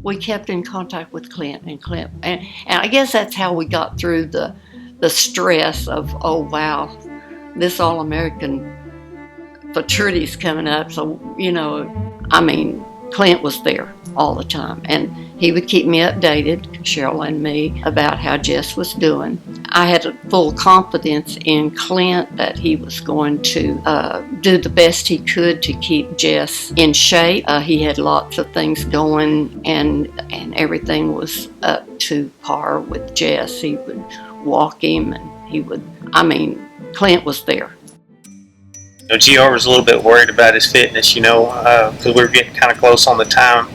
we kept in contact with Clint, and I guess that's how we got through the stress of, oh wow, this All-American fraternity's coming up. So, I mean, Clint was there all the time, and he would keep me updated, Cheryl and me, about how Jess was doing. I had a full confidence in Clint that he was going to do the best he could to keep Jess in shape. He had lots of things going, and everything was up to par with Jess. He would walk him, and Clint was there. GR was a little bit worried about his fitness, because we were getting kind of close on the time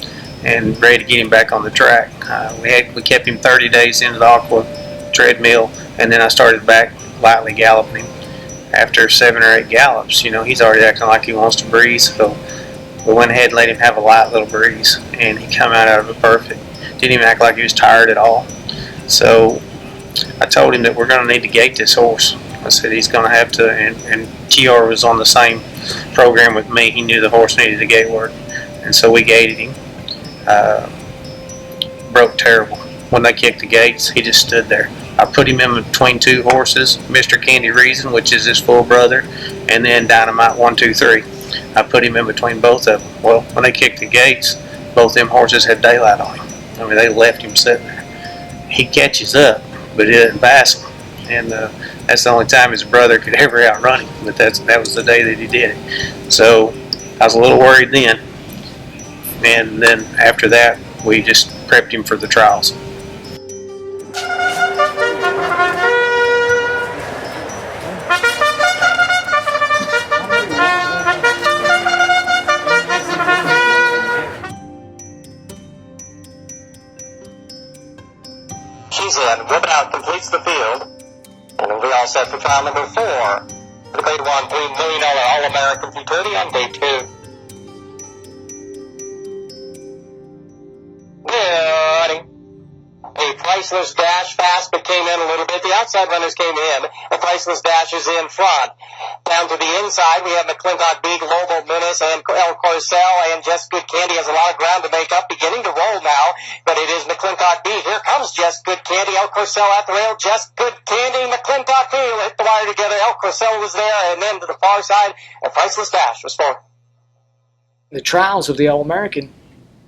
and ready to get him back on the track. We kept him 30 days into the aqua treadmill, and then I started back lightly galloping him. After 7 or 8 gallops, he's already acting like he wants to breeze, so we went ahead and let him have a light little breeze, and he come out of it perfect. Didn't even act like he was tired at all. So I told him that we're going to need to gate this horse. I said he's going to have to, and GR was on the same program with me. He knew the horse needed a gate work, and so we gated him. Broke terrible. When they kicked the gates, he just stood there. I put him in between 2 horses, Mr. Candy Reason, which is his full brother, and then Dynamite 123. I put him in between both of them. Well, when they kicked the gates, both them horses had daylight on him. I mean, they left him sitting there. He catches up, but he doesn't pass him. And that's the only time his brother could ever outrun him. But that was the day that he did it. So I was a little worried then. And then after that, we just prepped him for the trials. She's in. Ribbon out completes the field. And we'll be all set for trial number 4. The Grade 1 $3 million All-American Futurity on day 2. Ready. A Priceless Dash fast but came in a little bit. The outside runners came in. A Priceless Dash is in front. Down to the inside, we have McClintock B, Global Menace, and El Corcel, and Jess Good Candy has a lot of ground to make up, beginning to roll now, but it is McClintock B. Here comes Jess Good Candy, El Corcel at the rail, Jess Good Candy, McClintock B will hit the wire together. El Corcel was there, and then to the far side, a Priceless Dash was forward. The trials of the All-American,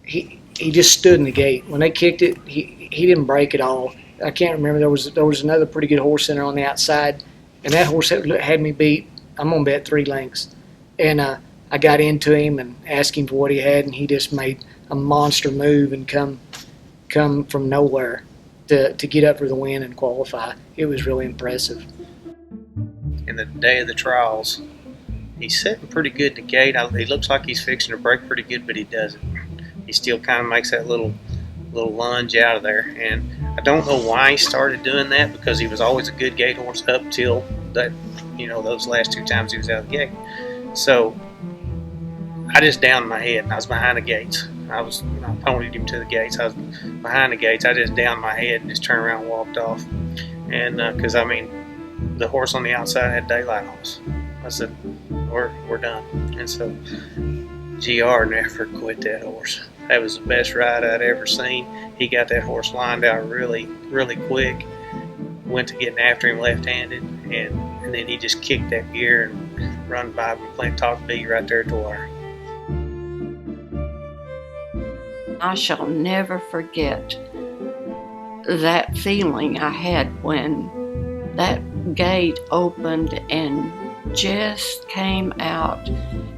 he just stood in the gate. When they kicked it, he didn't break at all. I can't remember. There was another pretty good horse in there on the outside, and that horse had me beat. I'm going to bet 3 lengths. And I got into him and asked him for what he had, and he just made a monster move and come from nowhere to get up for the win and qualify. It was really impressive. In the day of the trials, he's sitting pretty good to gate. He looks like he's fixing to break pretty good, but he doesn't. He still kind of makes that little lunge out of there, and I don't know why he started doing that, because he was always a good gate horse up till that, those last 2 times he was out of the gate. So I just downed my head, and I was behind the gates. I ponied him to the gates. I was behind the gates. I just downed my head and just turned around and walked off. And because the horse on the outside had daylight on us. I said, we're done. And so GR never quit that horse. That was the best ride I'd ever seen. He got that horse lined out really, really quick. Went to getting after him left-handed, and then he just kicked that gear and run by McClintock B right there at the wire. I shall never forget that feeling I had when that gate opened and Jess came out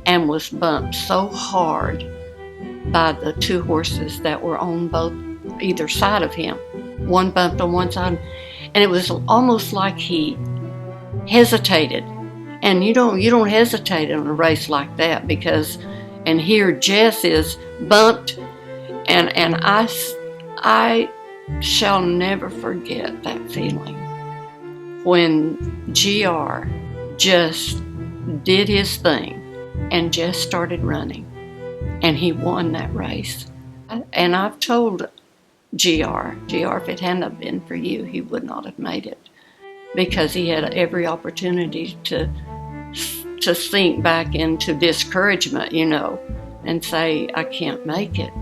and was bumped so hard by the 2 horses that were on either side of him. One bumped on one side, and it was almost like he hesitated. And you don't hesitate in a race like that, because, and here Jess is bumped, and I shall never forget that feeling when GR just did his thing and just started running, and he won that race. And I've told GR, if it hadn't been for you, he would not have made it, because he had every opportunity to sink back into discouragement, and say, I can't make it,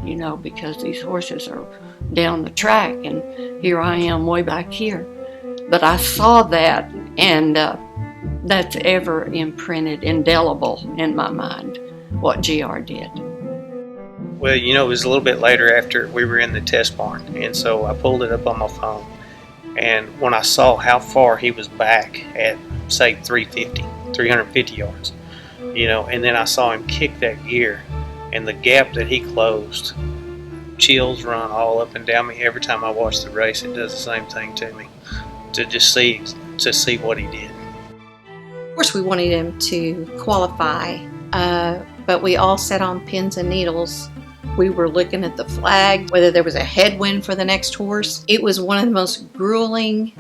because these horses are down the track and here I am way back here. But I saw that, and that's ever imprinted, indelible in my mind, what GR did. Well, it was a little bit later after we were in the test barn, and so I pulled it up on my phone. And when I saw how far he was back at, say, 350 yards, and then I saw him kick that gear, and the gap that he closed, chills run all up and down me every time I watch the race. It does the same thing to me, to just see what he did. Of course, we wanted him to qualify, but we all sat on pins and needles. We were looking at the flag, whether there was a headwind for the next horse. It was one of the most grueling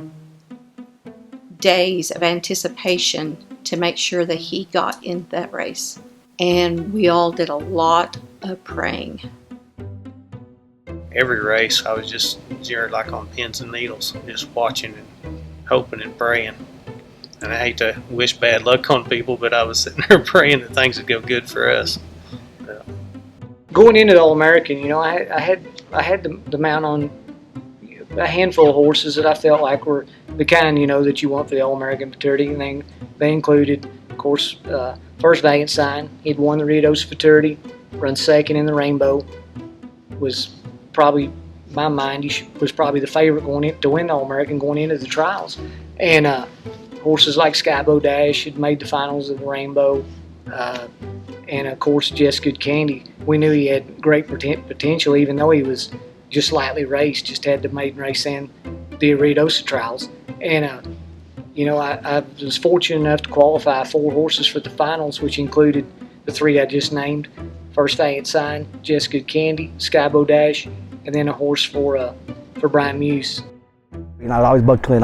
days of anticipation to make sure that he got in that race. And we all did a lot of praying. Every race, I was just like on pins and needles, just watching and hoping and praying. And I hate to wish bad luck on people, but I was sitting there praying that things would go good for us. Going into the All-American, I had the mount on a handful of horses that I felt like were the kind, that you want for the All-American Futurity. And they included, of course, First Valiant Sign. He'd won the Ritos Futurity, run second in the Rainbow. Was probably, in my mind, was probably the favorite going in to win the All-American going into the trials. And horses like Skybow Dash had made the finals of the Rainbow. And of course, Jess Good Candy. We knew he had great potential, even though he was just lightly raced, just had the maiden race and the Aridosa trials. And, I was fortunate enough to qualify 4 horses for the finals, which included the 3 I just named: First Valiant Sign, Jess Good Candy, Skybow Dash, and then a horse for Brian Muse. I always bugged Clint,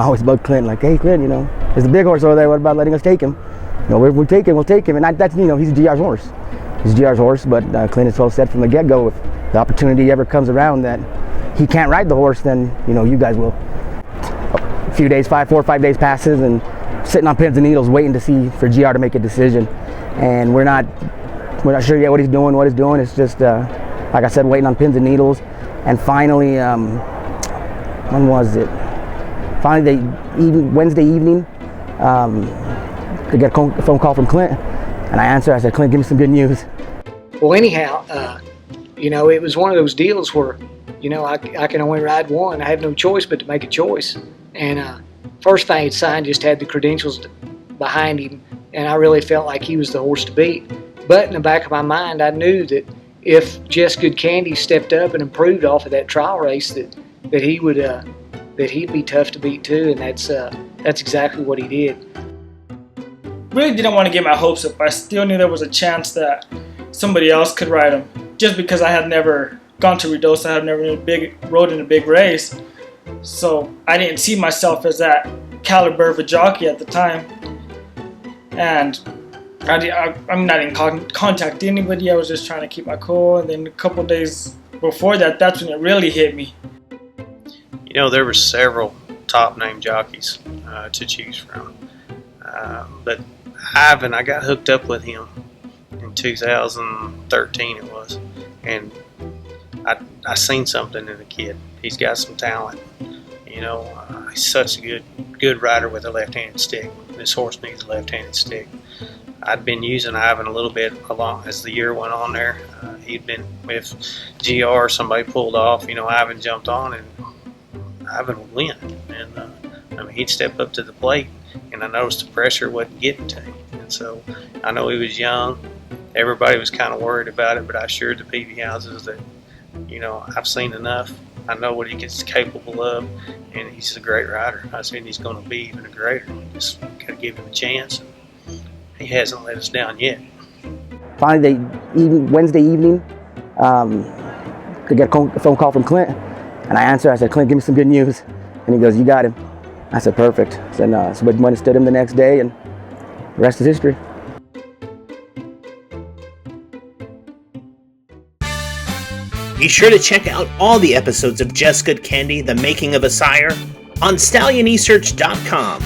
like, hey, Clint, there's a big horse over there. What about letting us take him? We'll take him. And that's, he's GR's horse. He's GR's horse, but Clint has well said from the get-go, if the opportunity ever comes around that he can't ride the horse, then, you guys will. A few days, 4 or 5 days passes, and sitting on pins and needles waiting to see for GR to make a decision. And we're not sure yet what he's doing. It's just, like I said, waiting on pins and needles. And finally, when was it? Finally, Wednesday evening, I get a phone call from Clint, and I answered. I said, Clint, give me some good news. Well, anyhow, it was one of those deals where, I can only ride one. I had no choice but to make a choice. And First Valiant Sign just had the credentials behind him, and I really felt like he was the horse to beat. But in the back of my mind, I knew that if Jess Good Candy stepped up and improved off of that trial race, that he would that he'd be tough to beat too, and that's exactly what he did. Really didn't want to get my hopes up. I still knew there was a chance that somebody else could ride him, just because I had never gone to Ritos. I had never rode in a big race, so I didn't see myself as that caliber of a jockey at the time. And I didn't contact anybody. I was just trying to keep my cool. And then a couple days before that, that's when it really hit me. There were several top-name jockeys to choose from, but Ivan, I got hooked up with him in 2013 it was, and I seen something in the kid. He's got some talent. He's such a good rider with a left-handed stick. This horse needs a left-handed stick. I'd been using Ivan a little bit along as the year went on there. He'd been with GR, somebody pulled off, Ivan jumped on, and Ivan would win. And he'd step up to the plate, and I noticed the pressure wasn't getting to him. And so I know he was young. Everybody was kind of worried about it, but I assured the PB houses that, I've seen enough. I know what he gets capable of, and he's a great rider. I said he's going to be even a greater. Just got to give him a chance. He hasn't let us down yet. Finally, Wednesday evening, I get a phone call from Clint, and I answered. I said, Clint, give me some good news. And he goes, you got him. I said, perfect. So we went and stood him the next day, and the rest is history. Be sure to check out all the episodes of Jess Good Candy, The Making of a Sire, on StallionEsearch.com.